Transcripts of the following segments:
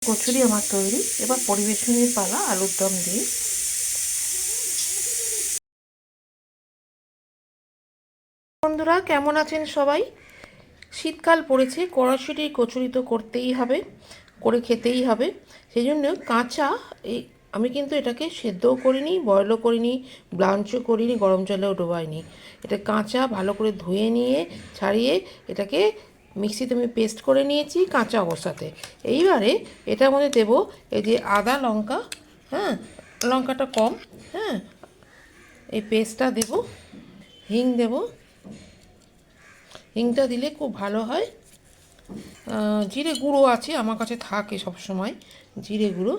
কচুরি আমার তৈরি। এবার পরিবেশনের পালা আলুর দম দিয়ে। বন্ধুরা কেমন আছেন সবাই? শীতকাল পড়েছে, কড়াইশুঁটির কচুরি তো করতেই হবে, করে খেতেই হবে। সেই জন্য কাঁচা এই আমি কিন্তু এটাকে সেদ্ধও করিনি, বয়েলও করিনি, ব্লাঞ্চও করিনি, গরম জলেও ডোবাইনি। এটা কাঁচা ভালো করে ধুয়ে নিয়ে ছাড়িয়ে এটাকে মিক্সিতে আমি পেস্ট করে নিয়েছি কাঁচা অবস্থাতে। এইবারে এটার মধ্যে দেবো এই যে আদা লঙ্কা, হ্যাঁ, লঙ্কাটা কম, হ্যাঁ, এই পেস্টটা দেবো, হিং দেবো, হিংটা দিলে খুব ভালো হয়। জিরে গুঁড়ো আছে আমার কাছে, থাকে সব সময় জিরে গুঁড়ো,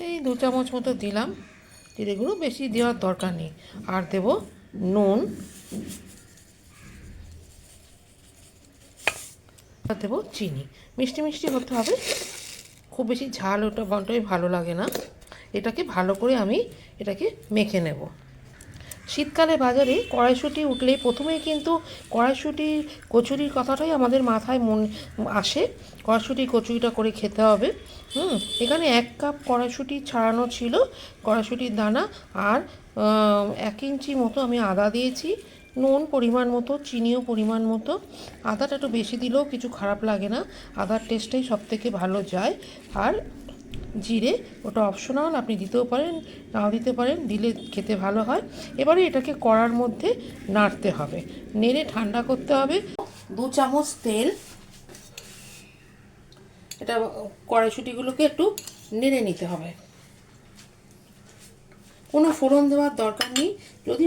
এই 2 চামচ মতো দিলাম জিরে গুঁড়ো, বেশি দেওয়ার দরকার নেই। আর দেব নুন, আর দেবো চিনি। মিষ্টি মিষ্টি হতে হবে, খুব বেশি ঝাল ওটা বনটাই ভালো লাগে না। এটাকে ভালো করে আমি এটাকে মেখে নেব। শীতকালে বাজারে কড়াইশুঁটি উঠলেই প্রথমেই কিন্তু কড়াইশুঁটির কচুরির কথাটাই আমাদের মাথায় আসে। কড়াইশুঁটি কচুরিটা করে খেতে হবে। এখানে 1 কাপ কড়াইশুঁটি ছাড়ানো ছিল, কড়াইশুঁটির দানা। আর 1 ইঞ্চি মতো আমি আদা দিয়েছি, নুন পরিমাণ মতো, চিনিও পরিমাণ মতো। আদাটা একটু বেশি দিলেও কিছু খারাপ লাগে না, আদার টেস্টটাই সবথেকে ভালো যায়। আর জিরে, ওটা অপশনাল, আপনি দিতেও পারেন নাও দিতে পারেন, দিলে খেতে ভালো হয়। এবারে এটাকে কড়ার মধ্যে নাড়তে হবে, নেড়ে ঠান্ডা করতে হবে। 2 চামচ তেল, এটা কড়াইশুঁটিগুলোকে একটু নেড়ে নিতে হবে। কোনো ফোড়ন দেওয়ার দরকার নেই। যদি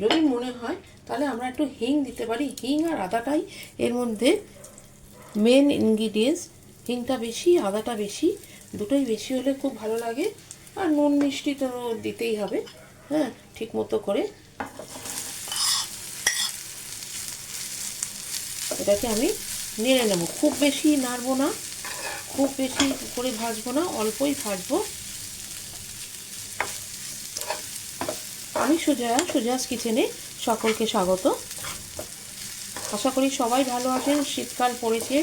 যদি মনে হয় তাহলে আমরা একটু হিং দিতে পারি। হিং আর আদাটাই এর মধ্যে মেন ইনগ্রিডিয়েন্টস। হিংটা বেশি, আদাটা বেশি, দুটোই বেশি হলে খুব ভালো লাগে। আর নুন মিষ্টি তো দিতেই হবে, হ্যাঁ, ঠিক মতো করে। এটাকে আমি নেড়ে নেব, খুব বেশি নাড়বো না, খুব বেশি করে ভাজবো না, অল্পই ভাজবো। আমি সুজাস কিচেনে সকলকে স্বাগত। আশা করি সবাই ভালো আছেন। শীতকাল পড়েছে,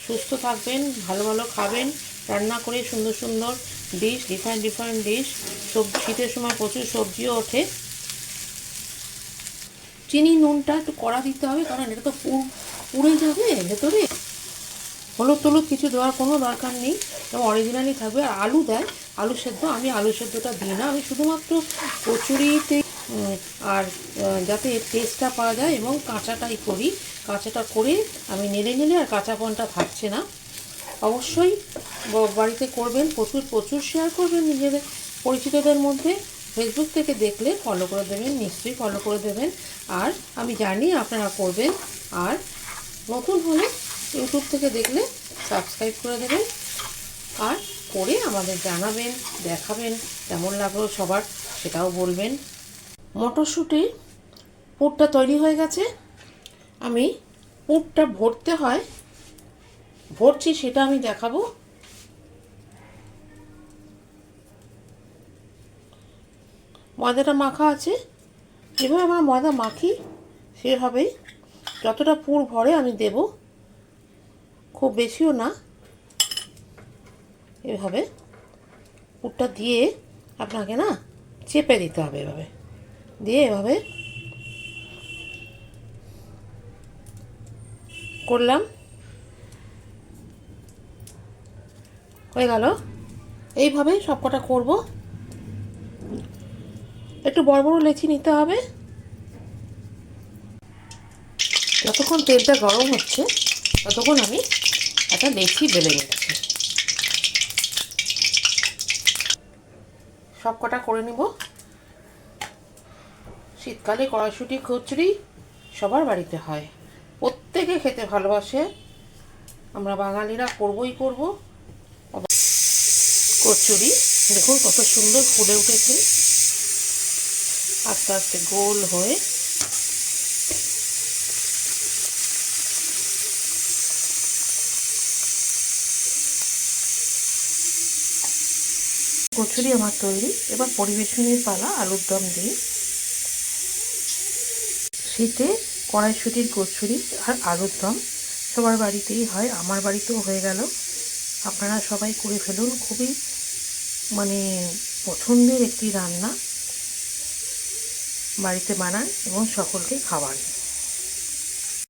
সুস্থ থাকবেন, ভালো ভালো খাবেন, রান্না করে সুন্দর সুন্দর ডিশ, ডিফারেন্ট ডিশ। শীতের সময় প্রচুর সবজিও ওঠে। চিনি নুনটা একটু কড়া দিতে হবে, কারণ এটা তো পুড়ে যাবে ভেতরে। হলুদ টলুদ কিছু দেওয়ার কোনো দরকার নেই, এবং অরিজিনালি থাকবে। আর আলু দেয়, আলু সেদ্ধ, আমি আলু সেদ্ধটা দিই না, আমি শুধুমাত্র কচুরিতে আর যাতে টেস্টটা পাওয়া যায় এবং কাঁচাটাই করি। কাঁচাটা করে আমি নেড়ে নিলে আর কাঁচাপনটা থাকছে না। অবশ্যই বাড়িতে করবেন, প্রচুর প্রচুর শেয়ার করবেন নিজেদের পরিচিতদের মধ্যে। ফেসবুক থেকে দেখলে ফলো করে দেবেন, নিশ্চয়ই ফলো করে দেবেন। আর আমি জানি আপনারা করবেন। আর নতুন হলে ইউটিউব থেকে দেখলে সাবস্ক্রাইব করে দেবেন। আর করে আমাদের জানাবেন, দেখাবেন কেমন লাগলো সবার, সেটাও বলবেন। মটরশুঁটি পুরটা তৈরি হয়ে গেছে। আমি পুরটা ভরতে হয়, ভরছি সেটা আমি দেখাবো। ময়দাটা মাখা আছে, যেভাবে আমরা ময়দা মাখি সেভাবেই যতটা পুর ভরে আমি দেব, খুব বেশিও না। এভাবে পুরটা দিয়ে আপনাকে না চেপে দিতে হবে, এভাবে দিয়ে এভাবে করলাম, হয়ে গেল। এইভাবে সবকটা করব। একটু বড় বড় লেচি নিতে হবে। যতক্ষণ তেলটা গরম হচ্ছে ততক্ষণ আমি একটা লেচি বেলে নিচ্ছি। সবকটা করে নিব। শীতকালে কড়াইশুঁটি কচুরি সবার বাড়িতে হয়, প্রত্যেকে খেতে ভালোবাসে, আমরা বাঙালিরা করবই করব। কচুরি দেখুন কত সুন্দর ফুলে উঠেছে, আস্তে আস্তে গোল হয়ে। কচুরি আমার তৈরি। এবার পরিবেশনের পালা আলুর দম দিয়ে। শীতে কড়াইশুঁটির কচুরি আর আলুর দম সবার বাড়িতেই হয়, আমার বাড়িতেও হয়ে গেল। আপনারা সবাই করে ফেলুন, খুবই মানে পছন্দের একটি রান্না, বাড়িতে বানান এবং সকলকে খাওয়ান।